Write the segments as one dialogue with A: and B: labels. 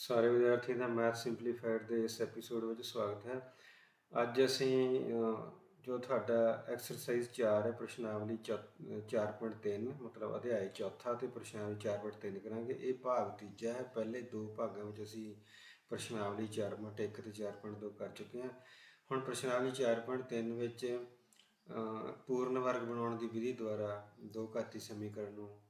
A: ਸਾਰੇ ਵਿਦਿਆਰਥੀਆਂ ਦਾ math simplified ਦੇ ਇਸ ਐਪੀਸੋਡ ਵਿੱਚ ਸਵਾਗਤ ਹੈ। ਅੱਜ ਅਸੀਂ ਜੋ ਤੁਹਾਡਾ ਐਕਸਰਸਾਈਜ਼ 4 ਹੈ ਪ੍ਰਸ਼ਨਾਵਲੀ 4.3 ਮਤਲਬ ਅਧਿਆਇ ਚੌਥਾ ਤੇ ਪ੍ਰਸ਼ਨਾਵਲੀ 4.3 ਕਰਾਂਗੇ। ਇਹ ਭਾਗ ਤੀਜਾ ਹੈ। ਪਹਿਲੇ ਦੋ ਭਾਗਾਂ ਵਿੱਚ ਅਸੀਂ ਪ੍ਰਸ਼ਨਾਵਲੀ 4.1 ਤੇ 4.2 ਕਰ ਚੁੱਕੇ ਹਾਂ। ਹੁਣ ਪ੍ਰਸ਼ਨਾਵਲੀ 4.3 ਵਿੱਚ ਪੂਰਨ ਵਰਗ ਬਣਾਉਣ ਦੀ ਵਿਧੀ ਦੁਆਰਾ ਦੋ ਘਾਤੀ ਸਮੀਕਰਨ ਨੂੰ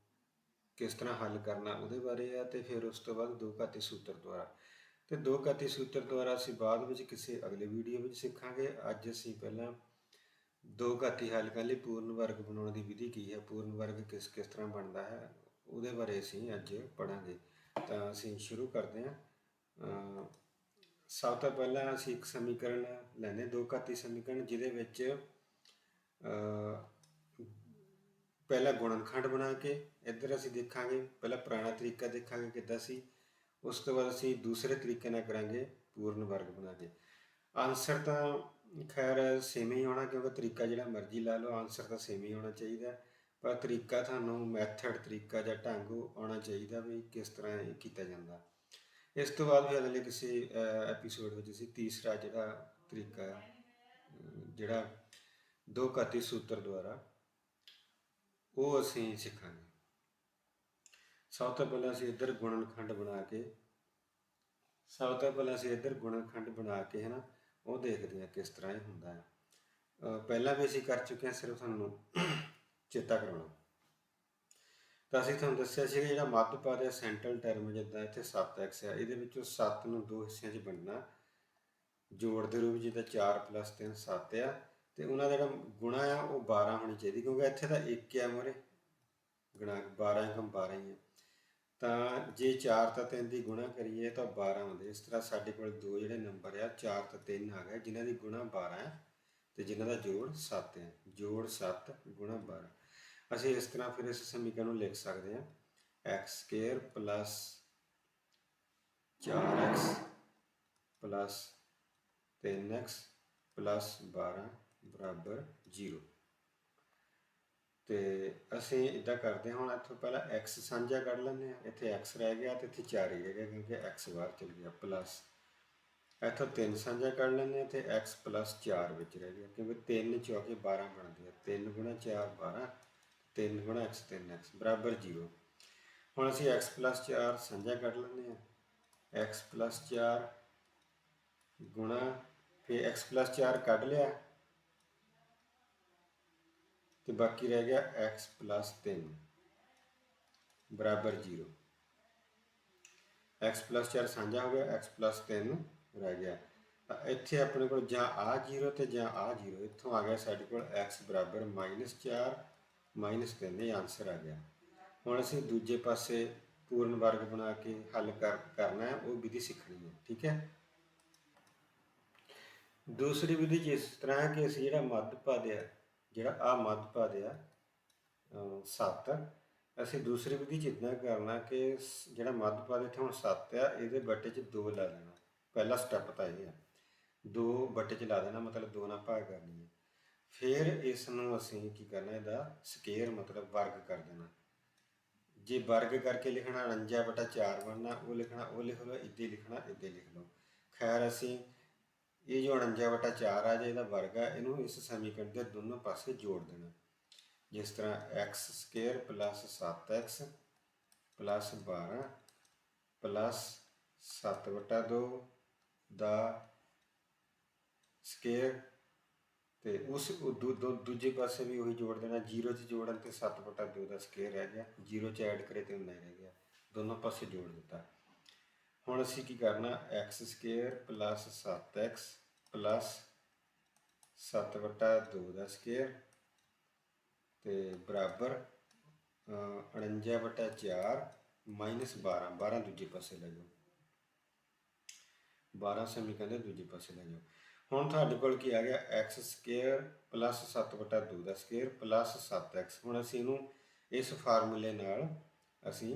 A: ਕਿਸ ਤਰ੍ਹਾਂ ਹੱਲ ਕਰਨਾ ਉਹਦੇ ਬਾਰੇ ਆ, ਅਤੇ ਫਿਰ ਉਸ ਤੋਂ ਬਾਅਦ ਦੋ ਘਾਤੀ ਸੂਤਰ ਦੁਆਰਾ। ਅਤੇ ਦੋ ਘਾਤੀ ਸੂਤਰ ਦੁਆਰਾ ਅਸੀਂ ਬਾਅਦ ਵਿੱਚ ਕਿਸੇ ਅਗਲੇ ਵੀਡੀਓ ਵਿੱਚ ਸਿੱਖਾਂਗੇ। ਅੱਜ ਅਸੀਂ ਪਹਿਲਾਂ ਦੋ ਘਾਤੀ ਹੱਲ ਕਰਨ ਲਈ ਪੂਰਨ ਵਰਗ ਬਣਾਉਣ ਦੀ ਵਿਧੀ ਕੀ ਹੈ, ਪੂਰਨ ਵਰਗ ਕਿਸ ਤਰ੍ਹਾਂ ਬਣਦਾ ਹੈ, ਉਹਦੇ ਬਾਰੇ ਅਸੀਂ ਅੱਜ ਪੜ੍ਹਾਂਗੇ। ਤਾਂ ਅਸੀਂ ਸ਼ੁਰੂ ਕਰਦੇ ਹਾਂ। ਸਭ ਤੋਂ ਪਹਿਲਾਂ ਅਸੀਂ ਇੱਕ ਸਮੀਕਰਨ ਲੈਂਦੇ, ਦੋ ਘਾਤੀ ਸਮੀਕਰਨ, ਜਿਹਦੇ ਵਿੱਚ ਪਹਿਲਾਂ ਗੁਣਨਖੰਡ ਬਣਾ ਕੇ ਇੱਧਰ ਅਸੀਂ ਦੇਖਾਂਗੇ। ਪਹਿਲਾਂ ਪੁਰਾਣਾ ਤਰੀਕਾ ਦੇਖਾਂਗੇ ਕਿੱਦਾਂ ਸੀ, ਉਸ ਤੋਂ ਬਾਅਦ ਅਸੀਂ ਦੂਸਰੇ ਤਰੀਕੇ ਨਾਲ ਕਰਾਂਗੇ ਪੂਰਨ ਵਰਗ ਬਣਾ ਕੇ। ਆਨਸਰ ਤਾਂ ਖੈਰ ਸੇਮ ਹੀ ਆਉਣਾ, ਕਿਉਂਕਿ ਤਰੀਕਾ ਜਿਹੜਾ ਮਰਜ਼ੀ ਲਾ ਲਓ, ਆਨਸਰ ਤਾਂ ਸੇਮ ਹੀ ਆਉਣਾ ਚਾਹੀਦਾ, ਪਰ ਤਰੀਕਾ ਤੁਹਾਨੂੰ ਮੈਥਡ ਤਰੀਕਾ ਜਾਂ ਢੰਗ ਆਉਣਾ ਚਾਹੀਦਾ ਵੀ ਕਿਸ ਤਰ੍ਹਾਂ ਇਹ ਕੀਤਾ ਜਾਂਦਾ। ਇਸ ਤੋਂ ਬਾਅਦ ਵੀ ਅਗਲੇ ਕਿਸੇ ਐਪੀਸੋਡ ਵਿੱਚ ਅਸੀਂ ਤੀਸਰਾ ਜਿਹੜਾ ਤਰੀਕਾ ਜਿਹੜਾ ਦੋ ਘਾਤੀ ਸੂਤਰ ਦੁਆਰਾ ਉਹ ਅਸੀਂ ਸਿੱਖਾਂਗੇ। ਸਭ ਤੋਂ ਪਹਿਲਾਂ ਅਸੀਂ ਇੱਧਰ ਗੁਣਨਖੰਡ ਬਣਾ ਕੇ ਹੈ ਨਾ, ਉਹ ਦੇਖਦੇ ਹਾਂ ਕਿਸ ਤਰ੍ਹਾਂ ਇਹ ਹੁੰਦਾ ਹੈ। ਪਹਿਲਾਂ ਵੀ ਅਸੀਂ ਕਰ ਚੁੱਕੇ ਹਾਂ, ਸਿਰਫ ਤੁਹਾਨੂੰ ਚੇਤਾ ਕਰਾਉਣਾ। ਤਾਂ ਅਸੀਂ ਤੁਹਾਨੂੰ ਦੱਸਿਆ ਸੀ ਜਿਹੜਾ ਮੱਧ ਪਦ ਹੈ, ਸੈਂਟਰਲ ਟਰਮ, ਜਿੱਦਾਂ ਇੱਥੇ 7x ਹੈ, ਇਹਦੇ ਵਿੱਚੋਂ 7 ਨੂੰ ਦੋ ਹਿੱਸਿਆਂ 'ਚ ਵੰਡਣਾ ਜੋੜ ਦੇ ਰੂਪ, ਜਿੱਦਾਂ 4 + 3 7 ਆ, ਅਤੇ ਉਹਨਾਂ ਦਾ ਜਿਹੜਾ ਗੁਣਾ ਆ ਉਹ 12 ਹੋਣੀ ਚਾਹੀਦੀ, ਕਿਉਂਕਿ ਇੱਥੇ ਤਾਂ 1 ਆ ਮੂਹਰੇ, ਗੁਣਾ 12 ਹੀ ਹੈ। ਤਾਂ ਜੇ 4 ਤਾਂ 3 ਦੀ ਗੁਣਾ ਕਰੀਏ ਤਾਂ 12 ਆਉਂਦੇ। ਇਸ ਤਰ੍ਹਾਂ ਸਾਡੇ ਕੋਲ ਦੋ ਜਿਹੜੇ ਨੰਬਰ ਆ 4 ਤੇ 3 ਆ ਗਏ, ਜਿਨ੍ਹਾਂ ਦੀ ਗੁਣਾ 12 ਹੈ ਅਤੇ ਜਿਨ੍ਹਾਂ ਦਾ ਜੋੜ 7 ਹੈ। ਜੋੜ 7 ਗੁਣਾ 12। ਅਸੀਂ ਇਸ ਤਰ੍ਹਾਂ ਫਿਰ ਇਸ ਸਮੀਕਰਨ ਨੂੰ ਲਿਖ ਸਕਦੇ ਹਾਂ, x² + 4x + 3x + 12 = 0। ਅਤੇ ਅਸੀਂ ਇੱਦਾਂ ਕਰਦੇ ਹਾਂ। ਹੁਣ ਇੱਥੋਂ ਪਹਿਲਾਂ x ਸਾਂਝਾ ਕੱਢ ਲੈਂਦੇ ਹਾਂ, ਇੱਥੇ x ਰਹਿ ਗਿਆ ਅਤੇ ਇੱਥੇ 4 ਹੀ ਰਹਿ ਗਿਆ, ਕਿਉਂਕਿ x ਬਾਹਰ ਚਲ ਗਿਆ, ਪਲੱਸ ਇੱਥੋਂ 3 ਸਾਂਝਾ ਕੱਢ ਲੈਂਦੇ ਹਾਂ ਅਤੇ x + 4 ਵਿੱਚ ਰਹਿ ਗਿਆ, ਕਿਉਂਕਿ 3 × 4 = 12 ਬਣਦੇ ਆ। 3 × 4 = 12, 3 × x 3x = 0। ਹੁਣ ਅਸੀਂ x + 4 ਸਾਂਝਾ ਕੱਢ ਲੈਂਦੇ ਹਾਂ, x + 4 ਗੁਣਾ, ਫਿਰ x + 4 ਕੱਢ ਲਿਆ ਅਤੇ ਬਾਕੀ ਰਹਿ ਗਿਆ x + 3 = 0। x + 4 ਸਾਂਝਾ ਹੋ ਗਿਆ, x + 3 ਰਹਿ ਗਿਆ। ਤਾਂ ਇੱਥੇ ਆਪਣੇ ਕੋਲ ਜਾਂ ਆਹ 0 ਅਤੇ ਜਾਂ ਆਹ 0, ਇੱਥੋਂ ਆ ਗਿਆ ਸਾਡੇ ਕੋਲ x = -4 - 3, ਇਹ ਆਨਸਰ ਆ ਗਿਆ। ਹੁਣ ਅਸੀਂ ਦੂਜੇ ਪਾਸੇ ਪੂਰਨ ਵਰਗ ਬਣਾ ਕੇ ਹੱਲ ਕਰਨਾ ਹੈ, ਉਹ ਵਿਧੀ ਸਿੱਖਣੀ ਹੈ, ਠੀਕ ਹੈ। ਦੂਸਰੀ ਵਿਧੀ 'ਚ ਇਸ ਤਰ੍ਹਾਂ ਹੈ ਕਿ ਅਸੀਂ ਜਿਹੜਾ ਮੱਧ ਪਦ ਆ, ਜਿਹੜਾ ਆਹ ਮੱਧ ਪਦ ਆ 7, ਅਸੀਂ ਦੂਸਰੀ ਵਿਧੀ 'ਚ ਇੱਦਾਂ ਕਰਨਾ ਕਿ ਜਿਹੜਾ ਮੱਧ ਪਦ ਇੱਥੇ ਹੁਣ 7 ਆ, ਇਹਦੇ ਬੱਟੇ 'ਚ 2 ਲਾ ਦੇਣਾ। ਪਹਿਲਾ ਸਟੈਪ ਤਾਂ ਇਹ ਆ, 2 ਬੱਟੇ 'ਚ ਲਾ ਦੇਣਾ, ਮਤਲਬ 2 ਨਾਲ ਭਾਗ ਕਰਨੀ ਹੈ। ਫਿਰ ਇਸ ਨੂੰ ਅਸੀਂ ਕੀ ਕਰਨਾ, ਇਹਦਾ ਸਕੇਅਰ ਮਤਲਬ ਵਰਗ ਕਰ ਦੇਣਾ। ਜੇ ਵਰਗ ਕਰਕੇ ਲਿਖਣਾ 49/4 ਬਣਨਾ, ਉਹ ਲਿਖਣਾ ਉਹ ਲਿਖ ਲਓ, ਇੱਦਾਂ ਲਿਖਣਾ ਇੱਦਾਂ ਲਿਖ ਲਓ। ਖੈਰ ਅਸੀਂ ਇਹ ਜੋ 49/4 ਆ ਜੇ ਇਹਦਾ ਵਰਗ ਆ, ਇਹਨੂੰ ਇਸ ਸਮੀਕਰਨ ਦੇ ਦੋਨੋਂ ਪਾਸੇ ਜੋੜ ਦੇਣਾ। ਜਿਸ ਤਰ੍ਹਾਂ x² + 7x + 12 + 7/2 ਦਾ ਸਕੇਅਰ, ਅਤੇ ਉਸ ਦੂਜੇ ਪਾਸੇ ਵੀ ਉਹੀ ਜੋੜ ਦੇਣਾ। 0 'ਚ ਜੋੜਨ 'ਤੇ 7/2 ਦਾ ਸਕੇਅਰ ਰਹਿ ਗਿਆ, 0 'ਚ ਐਡ ਕਰੇ ਤਾਂ ਉਨਾ ਹੀ ਰਹਿ ਗਿਆ, ਦੋਨੋਂ ਪਾਸੇ ਜੋੜ ਦਿੱਤਾ। ਹੁਣ ਅਸੀਂ ਕੀ ਕਰਨਾ, x² + 7x + 7/2 ਦਾ ਸਕੇਅਰ ਅਤੇ ਬਰਾਬਰ 49/4 - 12, 12 ਦੂਜੇ ਪਾਸੇ ਲੈ ਜਾਓ, 12 ਸਮੀਕਰਨ ਦੇ ਦੂਜੇ ਪਾਸੇ ਲੈ ਜਾਓ। ਹੁਣ ਤੁਹਾਡੇ ਕੋਲ ਕੀ ਆ ਗਿਆ, x² + 7/2 ਦਾ ਸਕੇਅਰ + 7x। ਹੁਣ ਅਸੀਂ ਇਹਨੂੰ ਇਸ ਫਾਰਮੂਲੇ ਨਾਲ ਅਸੀਂ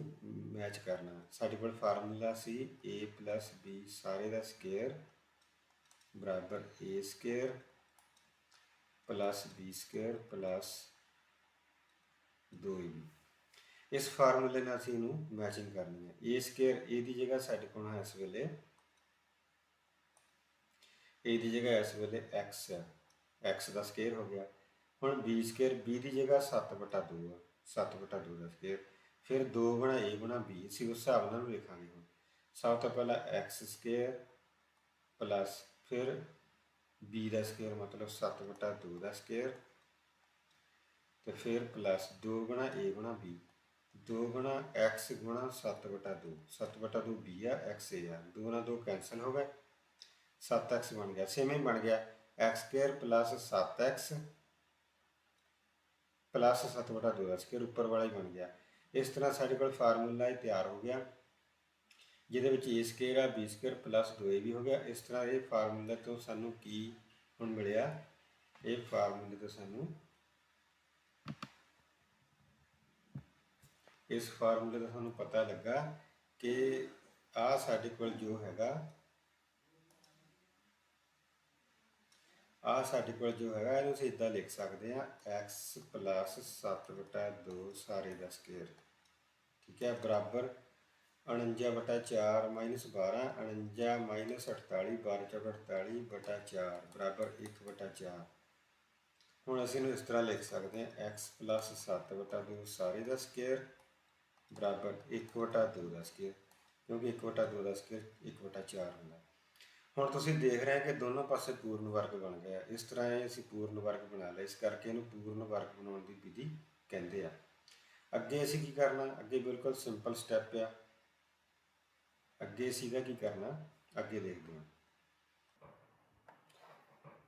A: ਮੈਚ ਕਰਨਾ। ਸਾਡੇ ਕੋਲ ਫਾਰਮੂਲਾ ਸੀ a + b ਸਾਰੇ ਦਾ ਸਕੇਅਰ ਬਰਾਬਰ a² + b² + 2ab। इस फार्मूले ਨਾਲ ਅਸੀਂ ਇਹਨੂੰ ਮੈਚਿੰਗ ਕਰਨੀ ਹੈ। a ਸਕੁਅਰ a ਦੀ ਜਗ੍ਹਾ ਸਾਡੇ ਕੋਲ ਹੈ ਇਸ ਵੇਲੇ a ਦੀ ਜਗ੍ਹਾ ਇਸ ਵੇਲੇ x ਹੈ, x ਦਾ ਸਕੁਅਰ ਹੋ ਗਿਆ। ਹੁਣ b ਸਕੁਅਰ b ਦੀ ਜਗ੍ਹਾ 7/2 ਆ, 7/2 ਦਾ ਸਕੁਅਰ, ਫਿਰ 2 ਗੁਣਾ a ਗੁਣਾ b ਅਸੀਂ ਉਸ ਹਿਸਾਬ ਨਾਲ ਲਿਖਾਂਗੇ। ਹੁਣ ਸਭ ਤੋਂ ਪਹਿਲਾਂ x ਸਕੁਅਰ ਪਲੱਸ ਫਿਰ b ਦਾ ਸਕੁਅਰ ਮਤਲਬ 7/2 ਦਾ ਸਕੁਅਰ, ਤੇ ਫਿਰ ਪਲੱਸ 2 ਗੁਣਾ a ਗੁਣਾ b, 2 ਗੁਣਾ x ਗੁਣਾ 7/2, 7/2 b ਆ, x a ਆ, 2 ਨਾਲ 2 ਕੈਂਸਲ ਹੋ ਗਏ, 7x ਬਣ ਗਿਆ। ਸੇਮ ਹੀ ਬਣ ਗਿਆ x square plus 7x plus 7/2 ਦਾ ਸਕੁਅਰ, ਉੱਪਰ ਵਾਲਾ ਹੀ ਬਣ ਗਿਆ। ਇਸ ਤਰ੍ਹਾਂ ਸਾਡੇ ਕੋਲ ਫਾਰਮੂਲਾ ਹੀ ਤਿਆਰ ਹੋ ਗਿਆ, ਜਿਹਦੇ ਵਿੱਚ a ਸਕੁਅਰ ਆ, b ਸਕੁਅਰ ਪਲੱਸ 2ab ਹੋ ਗਿਆ। ਇਸ ਤਰ੍ਹਾਂ ਇਹ ਫਾਰਮੂਲੇ ਤੋਂ ਸਾਨੂੰ ਕੀ ਹੁਣ ਮਿਲਿਆ, ਇਹ ਫਾਰਮੂਲੇ ਤੋਂ ਸਾਨੂੰ ਇਸ ਫਾਰਮੂਲੇ ਦਾ ਸਾਨੂੰ ਪਤਾ ਲੱਗਾ ਕਿ ਆਹ ਸਾਡੇ ਕੋਲ ਜੋ ਹੈਗਾ, ਇਹਨੂੰ ਅਸੀਂ ਇੱਦਾਂ ਲਿਖ ਸਕਦੇ ਹਾਂ x ਪਲੱਸ 7/2 ਸਾਰੇ ਦਾ ਸਕੁਅਰ, ਠੀਕ ਹੈ, ਬਰਾਬਰ 49/4 ਮਾਈਨਸ 12, 49 ਮਾਈਨਸ 48, 12 ਚੌਕ 48 ਬਟਾ 4 ਬਰਾਬਰ 1/4। ਹੁਣ ਅਸੀਂ ਇਹਨੂੰ ਇਸ ਤਰ੍ਹਾਂ ਲਿਖ ਸਕਦੇ ਹਾਂ x ਪਲੱਸ 7/2 ਸਾਰੇ ਦਾ ਸਕੁਅਰ ਬਰਾਬਰ 1/2 ਦਾ ਸਕੁਅਰ, ਕਿਉਂਕਿ 1/2 ਦਾ ਸਕੁਅਰ 1/4 ਹੁੰਦਾ। ਹੁਣ ਤੁਸੀਂ ਦੇਖ ਰਹੇ ਹੋ ਕਿ ਦੋਨੋਂ ਪਾਸੇ ਪੂਰਨ ਵਰਗ ਬਣ ਗਿਆ। ਇਸ ਤਰ੍ਹਾਂ ਇਹ ਅਸੀਂ ਪੂਰਨ ਵਰਗ ਬਣਾ ਲਿਆ, ਇਸ ਕਰਕੇ ਇਹਨੂੰ ਪੂਰਨ ਵਰਗ ਬਣਾਉਣ ਦੀ ਵਿਧੀ ਕਹਿੰਦੇ ਆ। ਅੱਗੇ ਅਸੀਂ ਕੀ ਕਰਨਾ, ਅੱਗੇ ਬਿਲਕੁਲ ਸਿੰਪਲ ਸਟੈਪ ਆ। ਅੱਗੇ ਸੀਗਾ ਕੀ ਕਰਨਾ, ਅੱਗੇ ਦੇਖਦੇ ਹਾਂ।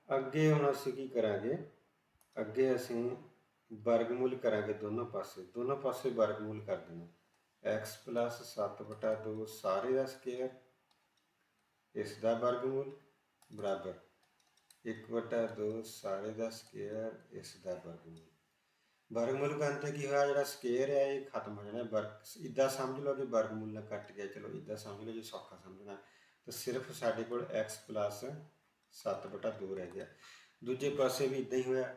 A: ਅੱਗੇ ਹੁਣ ਅਸੀਂ ਕੀ ਕਰਾਂਗੇ, ਅੱਗੇ ਅਸੀਂ ਵਰਗਮੂਲ ਕਰਾਂਗੇ ਦੋਨੋਂ ਪਾਸੇ ਵਰਗਮੂਲ ਕਰ ਦੇਣਾ। x ਪਲੱਸ 7/2 ਸਾਰੇ ਦਾ ਸਕੁਅਰ, ਇਸ ਦਾ ਵਰਗਮੂਲ ਬਰਾਬਰ 1/2 ਸਾਰੇ ਦਾ ਸਕੁਅਰ, ਇਸ ਦਾ ਵਰਗਮੂਲ। ਵਰਗਮੂਲ ਕਰਨ ਤੇ ਕੀ ਹੋਇਆ, ਜਿਹੜਾ ਸਕੁਅਰ ਹੈ ਇਹ ਖਤਮ ਹੋ ਜਾਣਾ। ਵਰਗ ਇੱਦਾਂ ਸਮਝ ਲਓ ਕਿ ਵਰਗਮੂਲ ਨਾਲ ਕੱਟ ਗਿਆ, ਚਲੋ ਇੱਦਾਂ ਸਮਝ ਲਓ ਜੇ ਸੌਖਾ ਸਮਝਣਾ, ਤਾਂ ਸਿਰਫ ਸਾਡੇ ਕੋਲ x ਪਲੱਸ 7/2 ਰਹਿ ਗਿਆ। ਦੂਜੇ ਪਾਸੇ ਵੀ ਇੱਦਾਂ ਹੀ ਹੋਇਆ,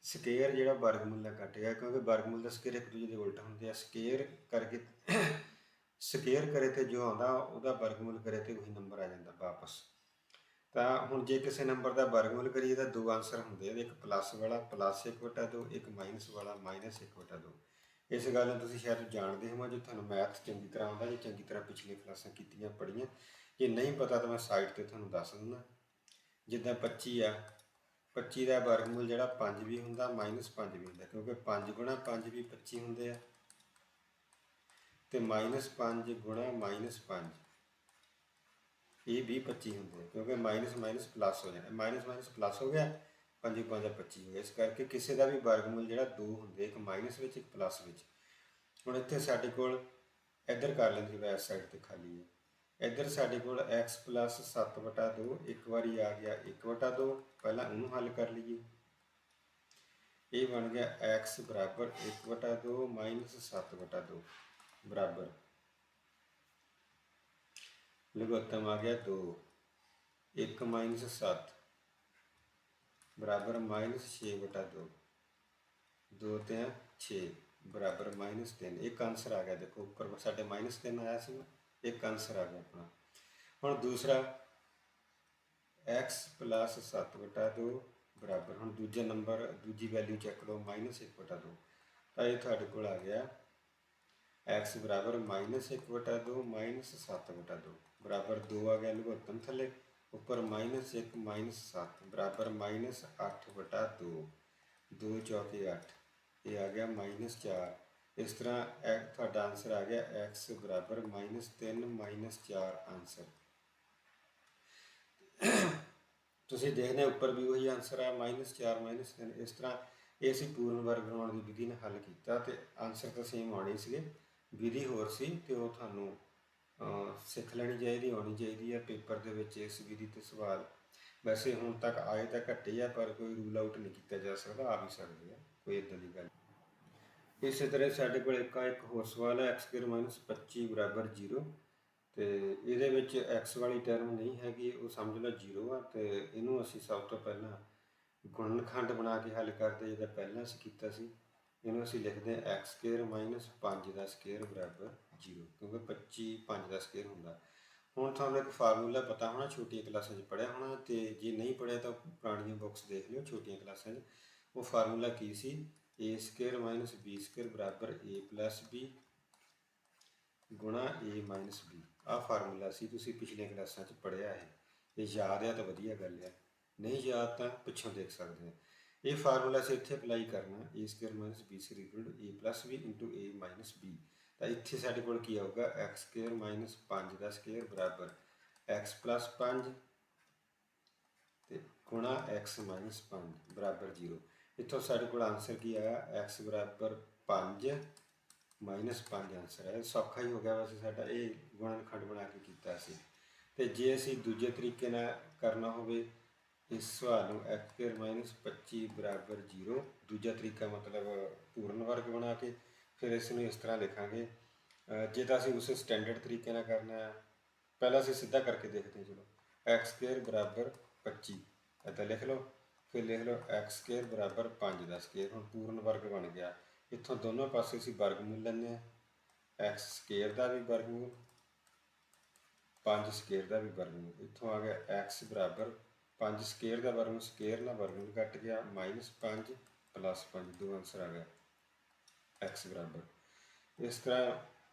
A: ਸਕੁਅਰ ਜਿਹੜਾ ਵਰਗਮੂਲ ਨਾਲ ਕੱਟ ਗਿਆ, ਕਿਉਂਕਿ ਵਰਗਮੂਲ ਦਾ ਸਕੁਅਰ ਇੱਕ ਦੂਜੇ ਦੇ ਉਲਟ ਹੁੰਦੇ ਆ। ਸਕੁਅਰ ਕਰੇ ਤੇ ਜੋ ਆਉਂਦਾ ਉਹਦਾ ਵਰਗਮੂਲ ਕਰੇ ਤੇ ਉਹੀ ਨੰਬਰ ਆ ਜਾਂਦਾ ਵਾਪਸ। ਤਾਂ ਹੁਣ ਜੇ ਕਿਸੇ ਨੰਬਰ ਦਾ ਵਰਗਮੂਲ ਕਰੀਏ ਤਾਂ ਦੋ ਆਨਸਰ ਹੁੰਦੇ ਆ, ਇੱਕ ਪਲੱਸ ਵਾਲਾ ਪਲੱਸ 1/2, ਇੱਕ ਮਾਈਨਸ ਵਾਲਾ ਮਾਈਨਸ 1/2। ਇਸ ਗੱਲ ਨੂੰ ਤੁਸੀਂ ਸ਼ਾਇਦ ਜਾਣਦੇ ਹੋ, ਜੇ ਤੁਹਾਨੂੰ ਮੈਥ ਚੰਗੀ ਤਰ੍ਹਾਂ ਆਉਂਦਾ, ਜੇ ਚੰਗੀ ਤਰ੍ਹਾਂ ਪਿਛਲੀਆਂ ਕਲਾਸਾਂ ਕੀਤੀਆਂ ਪੜ੍ਹੀਆਂ। ਜੇ ਨਹੀਂ ਪਤਾ ਤਾਂ ਮੈਂ ਸਾਈਟ 'ਤੇ ਤੁਹਾਨੂੰ ਦੱਸ ਦਿੰਦਾ। ਜਿੱਦਾਂ 25 ਆ, 25 ਦਾ ਵਰਗਮੂਲ ਜਿਹੜਾ 5 ਵੀ ਹੁੰਦਾ, ਮਾਈਨਸ 5 ਵੀ ਹੁੰਦਾ, ਕਿਉਂਕਿ 5 ਗੁਣਾ 5 ਵੀ 25 ਹੁੰਦੇ ਆ, ਤੇ ਮਾਈਨਸ 5 ਗੁਣਾ ਮਾਈਨਸ 5 ਇਹ ਵੀ 25 ਹੁੰਦੇ ਆ, ਕਿਉਂਕਿ ਮਾਈਨਸ ਮਾਈਨਸ ਪਲੱਸ ਹੋ ਜਾਣਾ, ਮਾਈਨਸ ਮਾਈਨਸ ਪਲੱਸ ਹੋ ਗਿਆ, 5 5 25 ਹੋ ਗਿਆ। ਇਸ ਕਰਕੇ ਕਿਸੇ ਦਾ ਵੀ ਵਰਗਮੂਲ ਜਿਹੜਾ ਦੋ ਹੁੰਦੇ, ਇੱਕ ਮਾਈਨਸ ਵਿੱਚ ਇੱਕ ਪਲੱਸ ਵਿੱਚ। ਹੁਣ ਇੱਥੇ ਸਾਡੇ ਕੋਲ ਇੱਧਰ ਕਰ ਲੈਂਦੇ, ਵੈਸ ਸਾਈਡ 'ਤੇ ਖਾਲੀ ਹੈ, ਇੱਧਰ ਸਾਡੇ ਕੋਲ x ਪਲੱਸ 7/2 ਇੱਕ ਵਾਰੀ ਆ ਗਿਆ 1/2, ਪਹਿਲਾਂ ਉਹਨੂੰ ਹੱਲ ਕਰ ਲਈਏ। ਇਹ ਬਣ ਗਿਆ x ਬਰਾਬਰ 1/2 ਮਾਈਨਸ 7/2 ਬਰਾਬਰ ਲਗੋਤਮ ਆ ਗਿਆ 2, 1 ਮਾਈਨਸ 7 ਬਰਾਬਰ ਮਾਈਨਸ 6/2, 2 ਤੇ 6 ਬਰਾਬਰ ਮਾਈਨਸ 3। ਇੱਕ ਆਨਸਰ ਆ ਗਿਆ, ਦੇਖੋ ਉੱਪਰ ਸਾਡੇ ਮਾਈਨਸ 3 ਆਇਆ ਸੀ, ਇੱਕ ਆਨਸਰ ਆ ਗਿਆ ਆਪਣਾ। ਹੁਣ ਦੂਸਰਾ x ਪਲੱਸ 7/2 ਬਰਾਬਰ, ਹੁਣ ਦੂਜਾ ਨੰਬਰ ਦੂਜੀ ਵੈਲਿਊ ਚੈੱਕ ਕਰੋ, ਮਾਈਨਸ 1/2। ਤਾਂ ਇਹ ਤੁਹਾਡੇ ਕੋਲ ਆ ਗਿਆ x ਬਰਾਬਰ ਮਾਈਨਸ 1/2 ਮਾਈਨਸ 7/2 ਬਰਾਬਰ 2 ਆ ਗਿਆ ਲਗੋਤਮ ਥੱਲੇ, ਉੱਪਰ ਮਾਈਨਸ 1 ਮਾਈਨਸ 7 ਬਰਾਬਰ ਮਾਈਨਸ 8/2, 2 ਚੌਕੇ 8, ਇਹ ਆ ਗਿਆ ਮਾਈਨਸ 4। ਇਸ ਤਰ੍ਹਾਂ ਤੁਹਾਡਾ ਆਨਸਰ ਆ ਗਿਆ x ਬਰਾਬਰ ਮਾਈਨਸ 3 ਮਾਈਨਸ 4 ਆਨਸਰ। ਤੁਸੀਂ ਦੇਖਦੇ ਉੱਪਰ ਵੀ ਉਹੀ ਆਨਸਰ ਆ, ਮਾਈਨਸ 4 ਮਾਈਨਸ 3। ਇਸ ਤਰ੍ਹਾਂ ਇਹ ਅਸੀਂ ਪੂਰਨ ਵਰਗ ਬਣਾਉਣ ਦੀ ਵਿਧੀ ਨਾਲ ਹੱਲ ਕੀਤਾ, ਅਤੇ ਆਨਸਰ ਤਾਂ ਸੇਮ ਆਉਣੇ ਸੀਗੇ, ਵਿਧੀ ਹੋਰ ਸੀ, ਅਤੇ ਉਹ ਤੁਹਾਨੂੰ ਸਿੱਖ ਲੈਣੀ ਚਾਹੀਦੀ, ਆਉਣੀ ਚਾਹੀਦੀ ਹੈ। ਪੇਪਰ ਦੇ ਵਿੱਚ ਇਸ ਵਿਧੀ 'ਤੇ ਸਵਾਲ ਵੈਸੇ ਹੁਣ ਤੱਕ ਆਏ ਤਾਂ ਘੱਟੇ ਆ, ਪਰ ਕੋਈ ਰੂਲ ਆਊਟ ਨਹੀਂ ਕੀਤਾ ਜਾ ਸਕਦਾ, ਆ ਵੀ ਸਕਦੇ ਆ, ਕੋਈ ਇੱਦਾਂ ਦੀ ਗੱਲ। ਇਸੇ ਤਰ੍ਹਾਂ ਸਾਡੇ ਕੋਲ ਇੱਕ ਹੋਰ ਸਵਾਲ ਹੈ, x² ਮਾਈਨਸ 25 ਬਰਾਬਰ 0, ਅਤੇ ਇਹਦੇ ਵਿੱਚ x ਵਾਲੀ ਟਰਮ ਨਹੀਂ ਹੈਗੀ, ਉਹ ਸਮਝ ਲਓ 0 ਆ। ਅਤੇ ਇਹਨੂੰ ਅਸੀਂ ਸਭ ਤੋਂ ਪਹਿਲਾਂ ਗੁਣਨਖੰਡ ਬਣਾ ਕੇ ਹੱਲ ਕਰਦੇ, ਜਿਹਦਾ ਪਹਿਲਾਂ ਅਸੀਂ ਕੀਤਾ ਸੀ। ਇਹਨੂੰ ਅਸੀਂ ਲਿਖਦੇ ਹਾਂ x ਸਕੁਏਅਰ ਮਾਈਨਸ 5 ਦਾ ਸਕੁਏਅਰ ਬਰਾਬਰ 0, ਕਿਉਂਕਿ 25 5 ਦਾ ਸਕੁਏਅਰ ਹੁੰਦਾ। ਹੁਣ ਤੁਹਾਨੂੰ ਇੱਕ ਫਾਰਮੂਲਾ ਪਤਾ ਹੋਣਾ, ਛੋਟੀਆਂ ਕਲਾਸਾਂ 'ਚ ਪੜ੍ਹਿਆ ਹੋਣਾ, ਅਤੇ ਜੇ ਨਹੀਂ ਪੜ੍ਹਿਆ ਤਾਂ ਪੁਰਾਣੀਆਂ ਬੁੱਕਸ ਦੇਖ ਲਿਓ ਛੋਟੀਆਂ ਕਲਾਸਾਂ 'ਚ। ਉਹ formula Ki C? a square minus b square ਬਰਾਬਰ a ਪਲੱਸ b ਗੁਣਾ a ਮਾਈਨਸ b। ਆਹ ਫਾਰਮੂਲਾ ਸੀ, ਤੁਸੀਂ ਪਿਛਲੀਆਂ ਕਲਾਸਾਂ 'ਚ ਪੜ੍ਹਿਆ ਹੈ। ਇਹ ਯਾਦ ਆ ਤਾਂ ਵਧੀਆ ਗੱਲ ਹੈ, ਨਹੀਂ ਯਾਦ ਤਾਂ ਪਿੱਛੋਂ ਦੇਖ ਸਕਦੇ ਹਾਂ। ਇਹ ਫਾਰਮੂਲਾ ਅਸੀਂ ਇੱਥੇ ਅਪਲਾਈ ਕਰਨਾ, a square minus b square equal to a plus b into a minus b। ਤਾਂ ਇੱਥੇ ਸਾਡੇ ਕੋਲ ਕੀ ਆਊਗਾ? x ਸਕੁਏਅਰ ਮਾਈਨਸ 5 ਦਾ ਸਕੁਏਅਰ ਬਰਾਬਰ x ਪਲੱਸ 5 ਤੇ ਗੁਣਾ x ਮਾਈਨਸ 5 ਬਰਾਬਰ 0। ਇੱਥੋਂ ਸਾਡੇ ਕੋਲ ਆਨਸਰ ਕੀ ਆਇਆ? x ਬਰਾਬਰ 5 ਮਾਈਨਸ 5 ਆਨਸਰ ਹੈ। ਸੌਖਾ ਹੀ ਹੋ ਗਿਆ ਵੈਸੇ ਸਾਡਾ, ਇਹ ਗੁਣਨਖੰਡ ਬਣਾ ਕੇ ਕੀਤਾ ਸੀ। ਅਤੇ ਜੇ ਅਸੀਂ ਦੂਜੇ ਤਰੀਕੇ ਨਾਲ ਕਰਨਾ ਹੋਵੇ ਇਸ ਸਵਾਲ ਨੂੰ, x ਸਕੁਏਅਰ ਮਾਈਨਸ 25 ਬਰਾਬਰ 0, ਦੂਜਾ ਤਰੀਕਾ ਮਤਲਬ ਪੂਰਨ ਵਰਗ ਬਣਾ ਕੇ, ਫਿਰ ਇਸ ਨੂੰ ਇਸ ਤਰ੍ਹਾਂ ਲਿਖਾਂਗੇ। ਜੇ ਤਾਂ ਅਸੀਂ ਉਸੇ ਸਟੈਂਡਰਡ ਤਰੀਕੇ ਨਾਲ ਕਰਨਾ ਹੈ, ਪਹਿਲਾਂ ਅਸੀਂ ਸਿੱਧਾ ਕਰਕੇ ਦੇਖਦੇ ਹਾਂ। ਚਲੋ, x ਸਕੁਏਅਰ ਬਰਾਬਰ 25 ਇੱਦਾਂ ਲਿਖ ਲਓ, ਫਿਰ ਲਿਖ ਲਓ x ਸਕੁਏਅਰ ਬਰਾਬਰ 5 ਦਾ ਸਕੁਏਅਰ। ਹੁਣ ਪੂਰਨ ਵਰਗ ਬਣ ਗਿਆ। ਇੱਥੋਂ ਦੋਨੋਂ ਪਾਸੇ ਅਸੀਂ ਵਰਗਮੂਲ ਲੈਂਦੇ ਹਾਂ, x ਸਕੁਏਅਰ ਦਾ ਵੀ ਵਰਗਮੂਲ, 5 ਸਕੁਏਅਰ ਦਾ ਵੀ ਵਰਗਮੂਲ। ਇੱਥੋਂ ਆ ਗਿਆ x ਬਰਾਬਰ 5 ਸਕੁਏਅਰ ਦਾ ਵਰਗਮੂਲ, ਸਕੁਏਅਰ ਨਾਲ ਵਰਗਮੂਲ ਕੱਟ ਗਿਆ, ਮਾਈਨਸ 5 ਪਲੱਸ 5, ਦੋ ਆਨਸਰ ਆ ਗਿਆ x ਬਰਾਬਰ। ਇਸ ਤਰ੍ਹਾਂ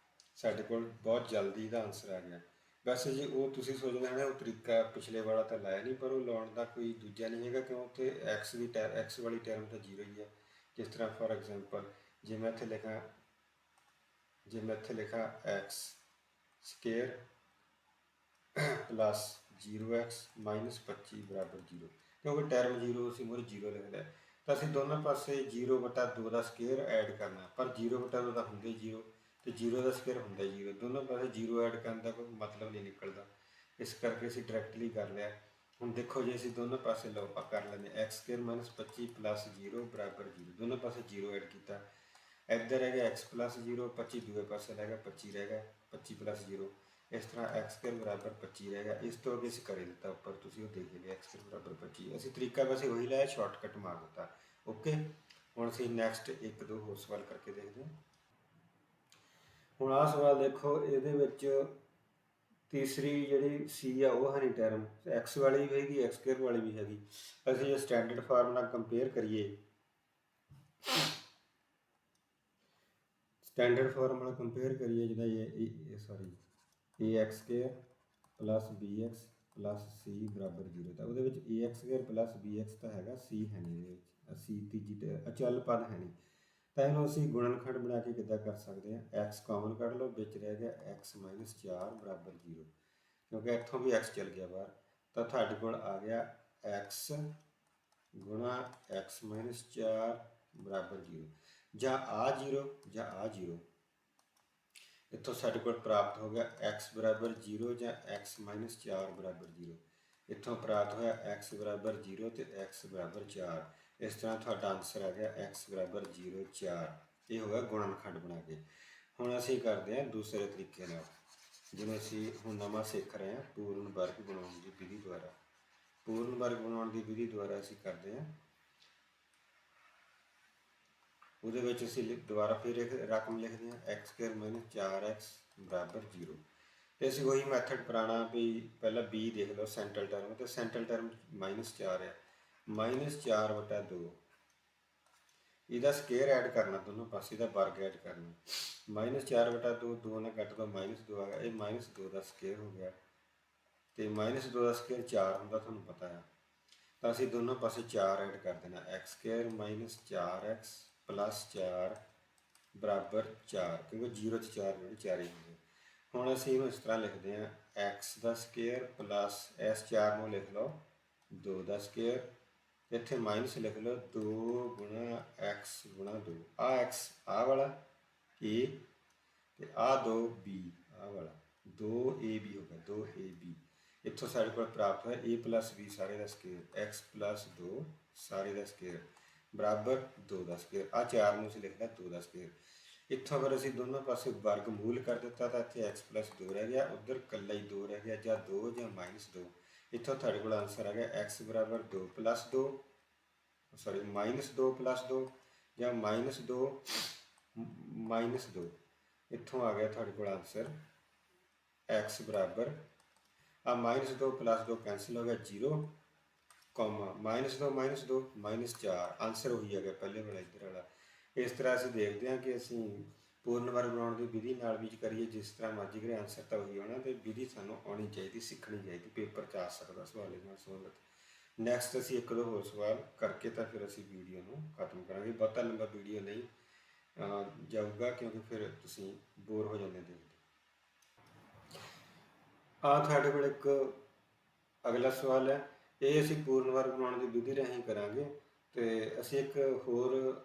A: ਸਾਡੇ ਕੋਲ ਬਹੁਤ ਜਲਦੀ ਦਾ ਆਨਸਰ ਆ ਗਿਆ। ਵੈਸੇ ਜੀ ਉਹ ਤੁਸੀਂ ਸੋਚਦੇ ਹੋ ਉਹ ਤਰੀਕਾ ਪਿਛਲੇ ਵਾਲਾ ਤਾਂ ਲਾਇਆ ਨਹੀਂ, ਪਰ ਉਹ ਲਾਉਣ ਦਾ ਕੋਈ ਦੂਜਾ ਨਹੀਂ ਹੈਗਾ, ਕਿਉਂ ਉੱਥੇ x ਵਾਲੀ ਟਰਮ ਤਾਂ 0 ਹੀ ਹੈ। ਜਿਸ ਤਰ੍ਹਾਂ ਫੋਰ ਐਗਜ਼ਾਮਪਲ ਜੇ ਮੈਂ ਇੱਥੇ ਲਿਖਾਂ x square plus 0x minus 25 ਬਰਾਬਰ 0, ਕਿਉਂਕਿ ਟਰਮ 0 ਅਸੀਂ ਮੂਹਰੇ 0 ਲਿਖਦਾ, ਤਾਂ ਅਸੀਂ ਦੋਨੋਂ ਪਾਸੇ 0/2 ਦਾ ਸਕੁਏਅਰ ਐਡ ਕਰਨਾ, ਪਰ 0/2 ਦਾ ਹੁੰਦਾ 0 ਅਤੇ 0 ਦਾ ਸਕੁਏਅਰ ਹੁੰਦਾ 0, ਦੋਨੋਂ ਪਾਸੇ 0 ਐਡ ਕਰਨ ਦਾ ਕੋਈ ਮਤਲਬ ਨਹੀਂ ਨਿਕਲਦਾ। ਇਸ ਕਰਕੇ ਅਸੀਂ ਡਾਇਰੈਕਟਲੀ ਕਰ ਲਿਆ। ਹੁਣ ਦੇਖੋ ਜੇ ਅਸੀਂ ਦੋਨੋਂ ਪਾਸੇ ਕਰ ਲੈਂਦੇ, x ਸਕੁਏਅਰ ਮਾਈਨਸ 25 ਪਲੱਸ 0 ਬਰਾਬਰ 0, ਦੋਨੋਂ ਪਾਸੇ 0 ਐਡ ਕੀਤਾ। ਇੱਧਰ ਰਹਿ ਗਿਆ x ਪਲੱਸ 0, 25 ਦੂਏ ਪਾਸੇ ਰਹਿ ਗਿਆ 25, ਰਹਿ ਗਿਆ 25 ਪਲੱਸ 0। ਇਸ ਤਰ੍ਹਾਂ x ਸਕੁਏਅਰ ਬਰਾਬਰ 25 ਰਹਿ ਗਿਆ। ਇਸ ਤੋਂ ਅੱਗੇ ਅਸੀਂ ਕਰ ਦਿੱਤਾ ਉੱਪਰ, ਤੁਸੀਂ ਉਹ ਦੇਖ ਲਿਆ x ਸਕੁਏਅਰ ਬਰਾਬਰ 25। ਅਸੀਂ ਤਰੀਕਾ ਵੈਸੇ ਉਹੀ ਲਾਇਆ, ਸ਼ਾਰਟਕਟ ਮਾਰ ਦਿੱਤਾ। ਓਕੇ, ਹੁਣ ਅਸੀਂ ਨੈਕਸਟ 1-2 ਹੋਰ ਸਵਾਲ ਕਰਕੇ ਦੇਖਦੇ ਹਾਂ। ਹੁਣ ਆਹ ਸਵਾਲ ਦੇਖੋ, ਇਹਦੇ ਵਿੱਚ ਤੀਸਰੀ ਜਿਹੜੀ ਸੀ ਆ ਉਹ ਹੈ ਨਹੀਂ ਟਰਮ, x ਵਾਲੀ ਵੀ ਹੈਗੀ, x ਸਕੁਏਅਰ ਵਾਲੀ ਵੀ ਹੈਗੀ। ਅਸੀਂ ਜੇ ਸਟੈਂਡਰਡ ਫਾਰਮ ਨਾਲ ਕੰਪੇਅਰ ਕਰੀਏ, ਜਿੱਦਾਂ ax square plus bx plus c ਬਰਾਬਰ 0, ਤਾਂ ਉਹਦੇ ਵਿੱਚ ax ਸਕੁਏਅਰ ਪਲੱਸ bx ਤਾਂ ਹੈਗਾ, c ਹੈ ਨਹੀਂ, ਇਹਦੇ ਵਿੱਚ c ਤੀਜੀ ਅਚਲ ਪਦ ਹੈ ਨਹੀਂ। ਤਾਂ ਇਹਨੂੰ ਅਸੀਂ ਗੁਣਨਖੰਡ ਬਣਾ ਕੇ ਕਿੱਦਾਂ ਕਰ ਸਕਦੇ ਹਾਂ? x ਕਾਮਨ ਕੱਢ ਲਓ, ਵਿੱਚ ਰਹਿ ਗਿਆ x ਮਾਈਨਸ 4 ਬਰਾਬਰ 0, ਕਿਉਂਕਿ ਇੱਥੋਂ ਵੀ x ਚੱਲ ਗਿਆ ਬਾਹਰ, ਤਾਂ ਤੁਹਾਡੇ ਕੋਲ ਆ ਗਿਆ x ਗੁਣਾ x ਮਾਈਨਸ 4 ਬਰਾਬਰ 0, ਜਾਂ ਆ 0 ਜਾਂ ਆ 0। ਇੱਥੋਂ ਸਾਡੇ ਕੋਲ ਪ੍ਰਾਪਤ ਹੋ ਗਿਆ x ਬਰਾਬਰ 0 ਜਾਂ x ਮਾਈਨਸ 4 ਬਰਾਬਰ 0। ਇੱਥੋਂ ਪ੍ਰਾਪਤ ਹੋਇਆ x ਬਰਾਬਰ 0 ਅਤੇ x ਬਰਾਬਰ 4। ਇਸ ਤਰ੍ਹਾਂ ਤੁਹਾਡਾ ਆਨਸਰ ਆ ਗਿਆ x ਬਰਾਬਰ 0 4। ਇਹ ਹੋ ਗਿਆ ਗੁਣਨਖੰਡ ਬਣਾ ਕੇ। ਹੁਣ ਅਸੀਂ ਕਰਦੇ ਹਾਂ ਦੂਸਰੇ ਤਰੀਕੇ ਨਾਲ, ਜਿਵੇਂ ਅਸੀਂ ਹੁਣ ਨਵਾਂ ਸਿੱਖ ਰਹੇ ਹਾਂ ਪੂਰਨ ਵਰਗ ਬਣਾਉਣ ਦੀ ਵਿਧੀ ਦੁਆਰਾ। ਪੂਰਨ ਵਰਗ ਬਣਾਉਣ ਦੀ ਵਿਧੀ ਦੁਆਰਾ ਅਸੀਂ ਕਰਦੇ ਹਾਂ, ਉਹਦੇ ਵਿੱਚ ਅਸੀਂ ਦੁਬਾਰਾ ਫਿਰ ਇੱਕ ਰਕਮ ਲਿਖਦੇ ਹਾਂ, x ਸਕੁਏਅਰ ਮਾਈਨਸ 4x ਬਰਾਬਰ 0। ਅਤੇ ਅਸੀਂ ਉਹੀ ਮੈਥਡ ਪੁਰਾਣਾ ਵੀ ਪਹਿਲਾਂ b ਦੇਖ ਲਓ ਸੈਂਟਰਲ ਟਰਮ, ਅਤੇ ਸੈਂਟਰਲ ਟਰਮ ਮਾਈਨਸ 4 ਹੈ, ਮਾਈਨਸ 4/2, ਇਹਦਾ ਸਕੁਏਅਰ ਐਡ ਕਰਨਾ, ਦੋਨੋਂ ਪਾਸੇ ਦਾ ਵਰਗ ਐਡ ਕਰਨਾ। ਮਾਈਨਸ 4/2, 2 ਨਾਲ ਕੱਟ ਦੋ ਮਾਈਨਸ 2 ਆ ਗਿਆ, ਇਹ ਮਾਈਨਸ 2 ਦਾ ਸਕੁਏਅਰ ਹੋ ਗਿਆ, ਅਤੇ ਮਾਈਨਸ 2 ਦਾ ਸਕੁਏਅਰ 4 ਹੁੰਦਾ, ਤੁਹਾਨੂੰ ਪਤਾ ਹੈ। ਤਾਂ ਅਸੀਂ ਦੋਨੋਂ ਪਾਸੇ 4 ਐਡ ਕਰ ਦੇਣਾ, x square minus 4x plus 4 ਬਰਾਬਰ 4, ਕਿਉਂਕਿ 0 'ਚ 4 ਜਿਹੜੇ 4 ਹੀ ਹੁੰਦੇ। ਹੁਣ ਅਸੀਂ ਇਹਨੂੰ ਇਸ ਤਰ੍ਹਾਂ ਲਿਖਦੇ ਹਾਂ, x ਦਾ ਸਕੁਏਅਰ ਪਲੱਸ ਇਸ 4 ਨੂੰ ਲਿਖ ਲਓ 2 ਦਾ ਸਕੁਏਅਰ, ਇੱਥੇ ਮਾਈਨਸ ਲਿਖ ਲਓ 2 ਗੁਣਾ x ਗੁਣਾ 2, ਆਹ x ਆਹ ਵਾਲਾ a ਅਤੇ ਆਹ 2 b ਆਹ ਵਾਲਾ, 2ab ਹੋ ਗਿਆ, 2ab। ਇੱਥੋਂ ਸਾਡੇ ਕੋਲ ਪ੍ਰਾਪਤ ਹੋਇਆ a ਪਲੱਸ b ਸਾਰੇ ਦਾ ਸਕੁਏਅਰ, x ਪਲੱਸ 2 ਸਾਰੇ ਦਾ ਸਕੁਏਅਰ ਬਰਾਬਰ 2 ਦਾ ਸਕੁਏਅਰ। ਆਹ 4 ਨੂੰ ਅਸੀਂ ਲਿਖਦਾ 2 ਦਾ ਸਕੁਏਅਰ। ਇੱਥੋਂ ਅਗਰ ਅਸੀਂ ਦੋਨੋਂ ਪਾਸੇ ਵਰਗਮੂਲ ਕਰ ਦਿੱਤਾ ਤਾਂ ਇੱਥੇ x ਪਲੱਸ 2 ਰਹਿ ਗਿਆ, ਉੱਧਰ ਇਕੱਲਾ ਹੀ 2 ਰਹਿ ਗਿਆ, ਜਾਂ 2 ਜਾਂ ਮਾਈਨਸ 2। ਇੱਥੋਂ ਤੁਹਾਡੇ ਕੋਲ ਆਨਸਰ ਆ ਗਿਆ x ਬਰਾਬਰ 2 ਪਲੱਸ 2 ਮਾਈਨਸ 2 ਪਲੱਸ 2, ਜਾਂ -2 -2 ਇੱਥੋਂ ਆ ਗਿਆ ਤੁਹਾਡੇ ਕੋਲ ਆਂਸਰ x ਬਰਾਬਰ ਆ -2 + 2 ਕੈਂਸਲ ਹੋ ਗਿਆ 0, ਕੌਮਾ -2 -2 -4 ਆਂਸਰ ਉਹੀ ਆ ਗਿਆ ਪਹਿਲੇ ਵਾਲਾ ਇੱਧਰ ਵਾਲਾ। ਇਸ ਤਰ੍ਹਾਂ ਅਸੀਂ ਦੇਖਦੇ ਹਾਂ ਕਿ ਅਸੀਂ ਪੂਰਨ ਵਰਗ ਬਣਾਉਣ ਦੀ ਵਿਧੀ ਨਾਲ ਵੀ ਕਰੀਏ, ਜਿਸ ਤਰ੍ਹਾਂ ਮਰਜ਼ੀ ਕਰੀਏ ਆਂਸਰ ਤਾਂ ਉਹੀ ਆਉਣਾ, ਅਤੇ ਵਿਧੀ ਸਾਨੂੰ ਆਉਣੀ ਚਾਹੀਦੀ, ਸਿੱਖਣੀ ਚਾਹੀਦੀ, ਪੇਪਰ 'ਚ ਆ ਸਕਦਾ ਸਵਾਲ ਇਸ ਨਾਲ ਸੰਬੰਧਿਤ। ਨੈਕਸਟ ਅਸੀਂ ਇੱਕ ਦੋ ਹੋਰ ਸਵਾਲ ਕਰਕੇ ਤਾਂ ਫਿਰ ਅਸੀਂ ਵੀਡੀਓ ਨੂੰ ਖਤਮ ਕਰਾਂਗੇ। ਬਹੁਤਾ ਲੰਬਾ ਵੀਡੀਓ ਨਹੀਂ ਜਾਊਗਾ ਕਿਉਂਕਿ ਫਿਰ ਤੁਸੀਂ ਬੋਰ ਹੋ ਜਾਂਦੇ ਦੇਖਦੇ। ਤੁਹਾਡੇ ਕੋਲ ਇੱਕ ਅਗਲਾ ਸਵਾਲ ਹੈ, ਇਹ ਅਸੀਂ ਪੂਰਨ ਵਰਗ ਬਣਾਉਣ ਦੀ ਵਿਧੀ ਰਾਹੀਂ ਕਰਾਂਗੇ, ਅਤੇ ਅਸੀਂ ਇੱਕ ਹੋਰ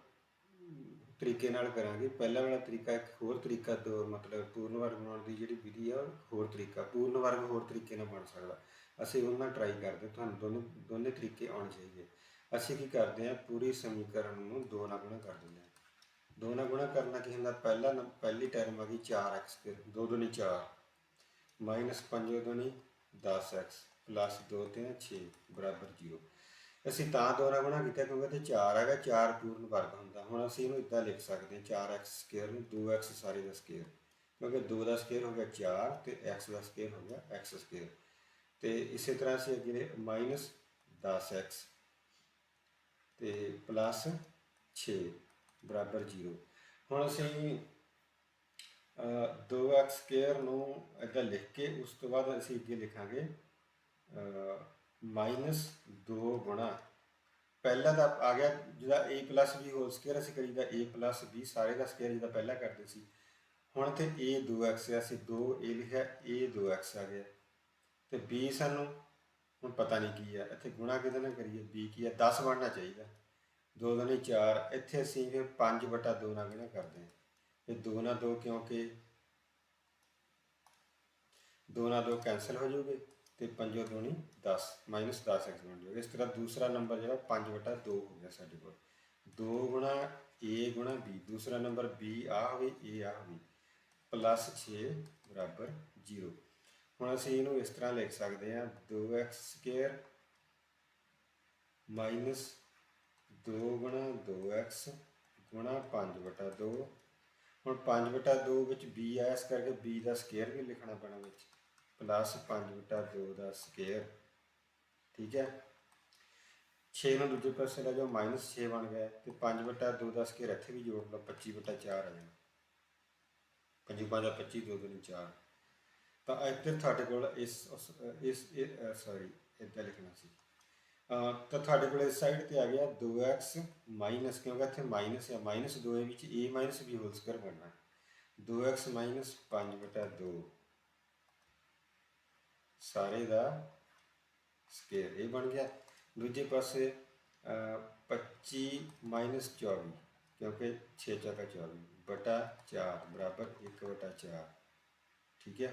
A: ਤਰੀਕੇ ਨਾਲ ਕਰਾਂਗੇ। ਪਹਿਲਾ ਵਾਲਾ ਤਰੀਕਾ ਇੱਕ ਹੋਰ ਤਰੀਕਾ ਦੋ, ਮਤਲਬ ਪੂਰਨ ਵਰਗ ਬਣਾਉਣ ਦੀ ਜਿਹੜੀ ਵਿਧੀ ਆ ਹੋਰ ਤਰੀਕਾ, ਪੂਰਨ ਵਰਗ ਹੋਰ ਤਰੀਕੇ ਨਾਲ ਬਣ ਸਕਦਾ, ਅਸੀਂ ਉਹਨਾਂ ਨਾਲ ਟਰਾਈ ਕਰਦੇ। ਤੁਹਾਨੂੰ ਦੋਨੇ ਤਰੀਕੇ ਆਉਣੇ ਚਾਹੀਦੇ। ਅਸੀਂ ਕੀ ਕਰਦੇ ਹਾਂ, ਪੂਰੀ ਸਮੀਕਰਨ ਨੂੰ 2 ਨਾਲ ਗੁਣਾ ਕਰ ਦਿੰਦੇ ਹਾਂ। 2 ਨਾਲ ਗੁਣਾ ਕਰਨਾ ਕੀ ਹੁੰਦਾ, ਪਹਿਲੀ ਟਰਮ ਆ ਗਈ 4x, 2 ਦੂਣੀ 4 -5 ਦੂਣੀ 10x + 2 3 6 ਬਰਾਬਰ 0। ਅਸੀਂ ਤਾਂ 2 ਨਾਲ ਗੁਣਾ ਕੀਤਾ ਕਿਉਂਕਿ ਇੱਥੇ 4 ਹੈਗਾ, 4 ਪੂਰਨ ਵਰਗ ਹੁੰਦਾ। ਹੁਣ ਅਸੀਂ ਇਹਨੂੰ ਇੱਦਾਂ ਲਿਖ ਸਕਦੇ ਹਾਂ 4x² ਨੂੰ 2x ਸਾਰੇ ਦਾ ਸਕੇਅਰ, ਕਿਉਂਕਿ 2 ਦਾ ਸਕੇਅਰ ਹੋ ਗਿਆ 4 ਅਤੇ x ਦਾ ਸਕੇਅਰ ਹੋ ਗਿਆ x²। ਅਤੇ ਇਸੇ ਤਰ੍ਹਾਂ ਅਸੀਂ ਅੱਗੇ -10x ਅਤੇ +6 ਬਰਾਬਰ 0। ਹੁਣ ਅਸੀਂ 2x² ਨੂੰ ਇੱਦਾਂ ਲਿਖ ਕੇ ਉਸ ਤੋਂ ਬਾਅਦ ਅਸੀਂ ਅੱਗੇ ਲਿਖਾਂਗੇ -2 ਗੁਣਾ, ਪਹਿਲਾਂ ਤਾਂ ਆ ਗਿਆ ਜਿਹਦਾ a + b ਹੋਲ ਸਕੇਅਰ, ਅਸੀਂ ਕਰੀਦਾ a + b ਸਾਰੇ ਦਾ ਸਕੇਅਰ ਜਿਹਦਾ ਪਹਿਲਾਂ ਕਰਦੇ ਸੀ। ਹੁਣ ਇੱਥੇ a 2x ਆ, ਅਸੀਂ 2a ਲਿਖਿਆ, a 2x ਆ ਗਿਆ, ਅਤੇ b ਸਾਨੂੰ ਹੁਣ ਪਤਾ ਨਹੀਂ ਕੀ ਆ, ਇੱਥੇ ਗੁਣਾ ਕਿਹਦੇ ਨਾਲ ਕਰੀਏ, b ਕੀ ਆ 10 ਬਣਨਾ ਚਾਹੀਦਾ, 2 ਦੂਣੀ 4, ਇੱਥੇ ਅਸੀਂ ਫਿਰ 5/2 ਨਾਲ ਗੁਣਾ ਕਰਦੇ ਹਾਂ, ਇਹ 2 ਨਾਲ 2 ਕਿਉਂਕਿ 2 ਨਾਲ 2 ਕੈਂਸਲ ਹੋ ਜਾਊਗੇ, ਅਤੇ 5 ਦੂਣੀ 10 -10x ਬਣ ਜਾਊਗਾ। ਇਸ ਤਰ੍ਹਾਂ ਦੂਸਰਾ ਨੰਬਰ ਜਿਹੜਾ 5/2 ਹੋ ਗਿਆ ਸਾਡੇ ਕੋਲ, 2 ਗੁਣਾ a ਗੁਣਾ b, ਦੂਸਰਾ ਨੰਬਰ b ਆ ਹੋਵੇ, a ਆ ਹੋਵੇ, +6 ਬਰਾਬਰ 0। ਹੁਣ ਅਸੀਂ ਇਹਨੂੰ ਇਸ ਤਰ੍ਹਾਂ ਲਿਖ ਸਕਦੇ ਹਾਂ 2x² -2 ਗੁਣਾ 2x ਗੁਣਾ 5/2। ਹੁਣ 5/2 ਵਿੱਚ b ਆਇਆ, ਇਸ ਕਰਕੇ b ਦਾ ਸਕੇਅਰ ਵੀ ਲਿਖਣਾ ਪੈਣਾ ਵਿੱਚ, +5/2 ਦਾ ਸਕੇਅਰ। ਠੀਕ ਹੈ, 6 ਨੂੰ ਦੂਜੇ ਪਾਸੇ ਲੈ ਜਾਓ, -6 ਬਣ ਗਿਆ, ਅਤੇ 5/2 ਦਾ ਸਕੇਅਰ ਇੱਥੇ ਵੀ ਜੋੜ ਲਓ, 25/4 ਆ ਜਾਣਾ, 5 5 25, 2 ਦੂਣੀ 4। ਤਾਂ ਇੱਧਰ ਤੁਹਾਡੇ ਕੋਲ ਸੌਰੀ ਇੱਦਾਂ ਲਿਖਣਾ ਸੀ, ਤਾਂ ਤੁਹਾਡੇ ਕੋਲ ਇਸ ਸਾਈਡ 'ਤੇ ਆ ਗਿਆ 2x ਮਾਈਨਸ, ਕਿਉਂਕਿ ਇੱਥੇ ਮਾਈਨਸ ਆ, -2 ਵਿੱਚ a - b ਹੋਲ ਸਕੇਅਰ ਬਣਨਾ, 2x - 5/2 ਸਾਰੇ ਦਾ ਸਕੇਅਰ, ਇਹ ਬਣ ਗਿਆ। ਦੂਜੇ ਪਾਸੇ 25 - 24, ਕਿਉਂਕਿ 6 × 24 ਬਟਾ 4 ਬਰਾਬਰ 1/4। ਠੀਕ ਹੈ,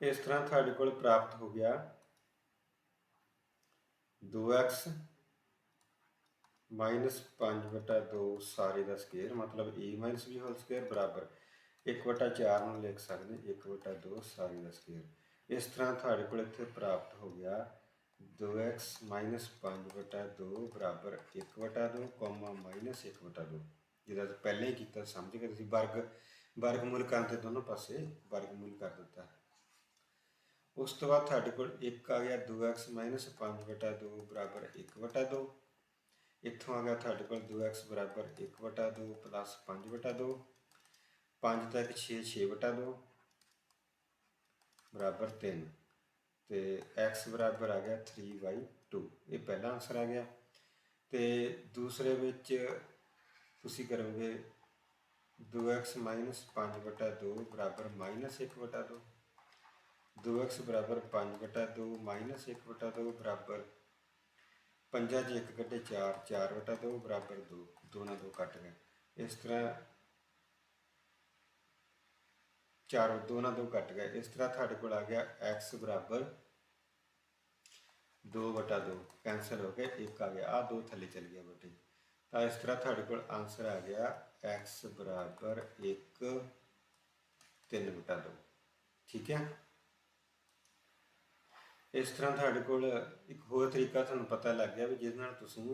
A: ਇਸ ਤਰ੍ਹਾਂ ਤੁਹਾਡੇ ਕੋਲ ਪ੍ਰਾਪਤ ਹੋ ਗਿਆ 2x - 5/2 ਸਾਰੇ ਦਾ ਸਕੇਅਰ, ਮਤਲਬ a - b ਹੋਲ ਸਕੇਅਰ ਬਰਾਬਰ 1/4 ਨੂੰ ਲਿਖ ਸਕਦੇ 1/2 ਸਾਰੇ ਦਾ ਸਕੇਅਰ। ਇਸ ਤਰ੍ਹਾਂ ਤੁਹਾਡੇ ਕੋਲ ਇੱਥੇ ਪ੍ਰਾਪਤ ਹੋ ਗਿਆ 2x - 5/2 ਬਰਾਬਰ 1/2, -1/2, ਜਿਹਦਾ ਪਹਿਲਾਂ ਹੀ ਕੀਤਾ ਸਮਝ ਕੇ ਤੁਸੀਂ ਵਰਗਮੂਲ ਕਰਨ ਦੇ ਦੋਨੋਂ ਪਾਸੇ ਵਰਗਮੂਲ ਕਰ ਦਿੱਤਾ। ਉਸ ਤੋਂ ਬਾਅਦ ਤੁਹਾਡੇ ਕੋਲ ਇੱਕ ਆ ਗਿਆ 2x - 5/2 ਬਰਾਬਰ 1/2। ਇੱਥੋਂ ਆ ਗਿਆ ਤੁਹਾਡੇ ਕੋਲ 2x ਬਰਾਬਰ 1/2 + 5/2, 5 ਤਾਂ 6 6/2 ਬਰਾਬਰ 3, ਅਤੇ x ਬਰਾਬਰ ਆ ਗਿਆ 3/2। ਇਹ ਪਹਿਲਾ ਆਨਸਰ ਆ ਗਿਆ। ਅਤੇ ਦੂਸਰੇ ਵਿੱਚ ਤੁਸੀਂ ਕਰੋਗੇ 2x - 5/2 ਬਰਾਬਰ -1/2, 2x ਬਰਾਬਰ 5/2 -1/2 ਬਰਾਬਰ 5 'ਚ 1 ਕੱਢੇ 4, 4/2 ਬਰਾਬਰ 2, 2 ਨਾਲ 2 ਕੱਟ ਗਏ। ਇਸ ਤਰ੍ਹਾਂ 4, 2 ਨਾਲ 2 ਕੱਟ ਗਏ। ਇਸ ਤਰ੍ਹਾਂ ਤੁਹਾਡੇ ਕੋਲ ਆ ਗਿਆ x ਬਰਾਬਰ 2/2, ਕੈਂਸਲ ਹੋ ਕੇ 1 ਆ ਗਿਆ, ਆਹ 2 ਥੱਲੇ ਚਲ ਗਿਆ ਬੇਟੇ। ਤਾਂ ਇਸ ਤਰ੍ਹਾਂ ਤੁਹਾਡੇ ਕੋਲ ਆਨਸਰ ਆ ਗਿਆ x ਬਰਾਬਰ 1 3/2। ਠੀਕ ਹੈ। ਇਸ ਤਰ੍ਹਾਂ ਤੁਹਾਡੇ ਕੋਲ ਇੱਕ ਹੋਰ ਤਰੀਕਾ ਤੁਹਾਨੂੰ ਪਤਾ ਲੱਗ ਗਿਆ ਵੀ ਜਿਹਦੇ ਨਾਲ ਤੁਸੀਂ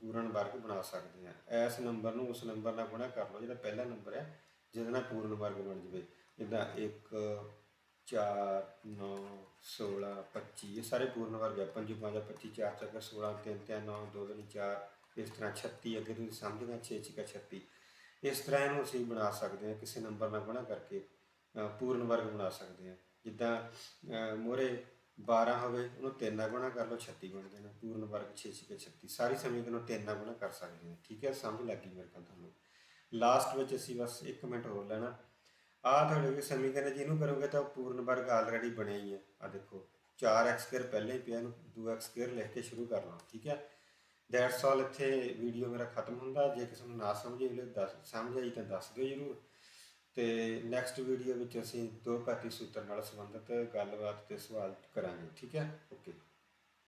A: ਪੂਰਨ ਵਰਗ ਬਣਾ ਸਕਦੇ ਆ। ਇਸ ਨੰਬਰ ਨੂੰ ਉਸ ਨੰਬਰ ਨਾਲ ਗੁਣਾ ਕਰ ਲਓ ਜਿਹੜਾ ਪਹਿਲਾ ਨੰਬਰ ਹੈ, ਜਿਹਦੇ ਨਾਲ ਪੂਰਨ ਵਰਗ ਬਣ ਜਾਵੇ। ਜਿੱਦਾਂ 1 4 9 16 25 ਇਹ ਸਾਰੇ ਪੂਰਨ ਵਰਗ ਹੈ। 5 5 25 4 4 16 3 3 9 2 2 4 ਇਸ ਤਰ੍ਹਾਂ 36 ਅੱਗੇ ਤੁਸੀਂ ਸਮਝ ਗਏ 6 6 36। ਇਸ ਤਰ੍ਹਾਂ ਇਹਨੂੰ ਅਸੀਂ ਬਣਾ ਸਕਦੇ ਹਾਂ, ਕਿਸੇ ਨੰਬਰ ਨਾਲ ਗੁਣਾ ਕਰਕੇ ਪੂਰਨ ਵਰਗ ਬਣਾ ਸਕਦੇ ਹਾਂ। ਜਿੱਦਾਂ ਮੋਹਰੇ 12 ਹੋਵੇ ਉਹਨੂੰ 3 ਨਾਲ ਗੁਣਾ ਕਰ ਲਓ 36 ਬਣ ਜਾਣਾ। ਪੂਰਨ ਵਰਗ 6 6 36 ਸਾਰੀ ਸਮੀਕਰਨ ਨੂੰ 3 ਨਾਲ ਗੁਣਾ ਕਰ ਸਕਦੇ ਹਾਂ। ਠੀਕ ਹੈ, ਸਮਝ ਲੱਗ ਗਈ ਮੇਰੇ ਖਿਆਲ ਤੁਹਾਨੂੰ। ਲਾਸਟ ਵਿੱਚ ਅਸੀਂ ਬਸ 1 ਮਿੰਟ ਹੋਰ ਲੈਣਾ। ਆਹ ਤੁਹਾਡੇ ਕੋਲ ਸਮੀਕਰਨ ਜਿਹਨੂੰ ਕਰੋਗੇ ਤਾਂ ਪੂਰਨ ਵਰਗ ਆਲਰੇਡੀ ਬਣਿਆ ਹੀ ਹੈ। ਆ ਦੇਖੋ 4x² ਪਹਿਲਾਂ ਹੀ ਪਿਆ, ਇਹਨੂੰ 2x² ਲਿਖ ਕੇ ਸ਼ੁਰੂ ਕਰ ਲਓ। ਠੀਕ ਹੈ, ਦੈਟਸ ਆਲ। ਇੱਥੇ ਵੀਡੀਓ ਮੇਰਾ ਖਤਮ ਹੁੰਦਾ। ਜੇ ਕਿਸੇ ਨੂੰ ਨਾ ਸਮਝੇ ਸਮਝ ਆਈ ਤਾਂ ਦੱਸ ਦਿਓ ਜ਼ਰੂਰ। ਤੇ ਨੈਕਸਟ ਵੀਡੀਓ ਵਿੱਚ ਅਸੀਂ ਦੋ ਘਾਤੀ ਸੂਤਰ ਨਾਲ ਸੰਬੰਧਿਤ ਗੱਲਬਾਤ ਤੇ ਸਵਾਲ ਕਰਾਂਗੇ। ਠੀਕ ਹੈ, ਓਕੇ।